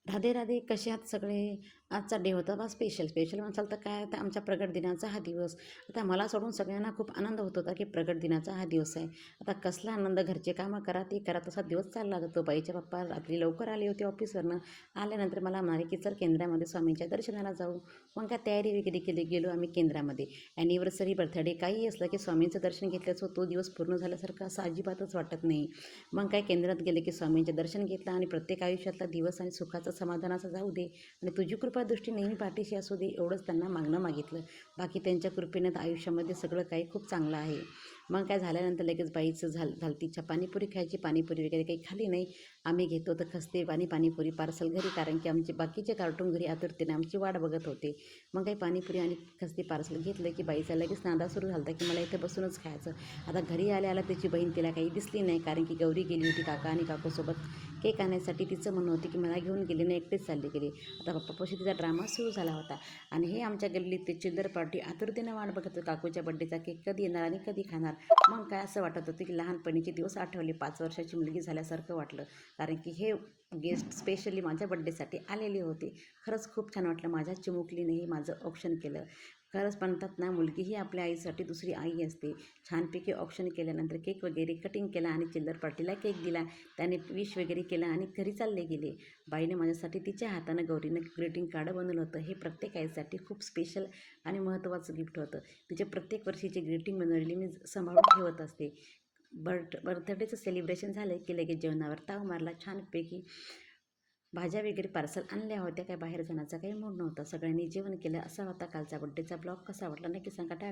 राधे राधे, कसे आहात सगळे? आजचा डे होता बा स्पेशल स्पेशल म्हणसाल तर काय, तर आमच्या प्रगट दिनाचा हा दिवस. आता मला सोडून सगळ्यांना खूप आनंद होत होता की प्रगट दिनाचा हा दिवस आहे. आता कसला आनंद, घरचे कामं करा ते करा, तसा दिवस चालला जातो. बाईच्या पप्पा रात्री लवकर आले होते ऑफिसवरनं. आल्यानंतर मला म्हणाले की चल केंद्रामध्ये स्वामींच्या दर्शनाला जाऊ. मग काय तयारी वगैरे केली, गेलो आम्ही केंद्रामध्ये. ॲनिव्हर्सरी, बर्थडे काही असलं की स्वामींचं दर्शन घेतल्याचं तो दिवस पूर्ण झाल्यासारखं असं अजिबातच वाटत नाही. मग काय केंद्रात गेले की स्वामींचे दर्शन घेतलं आणि प्रत्येक आयुष्यातला दिवस आणि सुखाचं समाधानाचं जाऊ दे आणि तुझी कृपा दृष्टी नेहमी पाठीशी असू दे, एवढंच त्यांना मागणं मागितलं. बाकी त्यांच्या कृपेनं तर आयुष्यामध्ये सगळं काही खूप चांगलं आहे. मग काय झाल्यानंतर लगेच बाईचं झालं तिच्या पाणीपुरी खायची. पाणीपुरी वगैरे काही खाली नाही. आम्ही घेतो तर खस्ते आणि पाणीपुरी पार्सल घरी, कारण की आमचे बाकीचे कार्टून घरी आतुरतेने आमची वाट बघत होते. मग काही पाणीपुरी आणि खस्ते पार्सल घेतलं की बाईचा लगेच नादा सुरू झाला की मला इथं बसूनच खायचं. आता घरी आल्या त्याची बहीण तिला काही दिसली नाही, कारण की गौरी गेली होती काका आणि काकूसोबत केक आणण्यासाठी. तिचं म्हणणं होतं की मला घेऊन गेली नाही, एकटेच चालली गेली. आता पप्पापाशी तिचा ड्रामा सुरू झाला होता. आणि हे आमच्या गल्लीत ते चिल्लर पार्टी आतुरतेनं वाट बघत होतं, काकूच्या बड्डेचा केक कधी येणार आणि कधी खाणार. मग काय असं वाटत होतं की लहानपणीचे दिवस आठवले, 5 वर्षाची मुलगी झाल्यासारखं वाटलं, कारण की हे गेस्ट स्पेशली माझ्या बड्डेसाठी आलेले होते. खरंच खूप छान वाटलं. माझ्या चिमुकलीनेही माझं औक्षण केलं. खरंच म्हणतात ना, मुलगी ही आपल्या आईसाठी दुसरी आई असते. छानपैकी औक्षण केल्यानंतर केक वगैरे कटिंग केला आणि चिल्लर पार्टीला केक दिला. त्याने विश वगैरे केलं आणि घरी चालले गेले. बाईने माझ्यासाठी तिच्या हातानं गौरीनं ग्रीटिंग कार्ड बनवलं होतं. हे प्रत्येक आईसाठी खूप स्पेशल आणि महत्त्वाचं गिफ्ट होतं. तिचे प्रत्येक वर्षीची ग्रीटिंग बनवलेली मी सांभाळून ठेवत असते. बर्थडेचं सेलिब्रेशन झालं की लगेच जेवणावर ताव मारला छानपैकी. भाज्या वगैरे पार्सल आणल्या होत्या. काय बाहेर जाण्याचा काही मूड नव्हता. सगळ्यांनी जेवण केलं. असा होता कालचा बड्डेचा ब्लॉग. कसा वाटला नक्की सांगा. टाटा.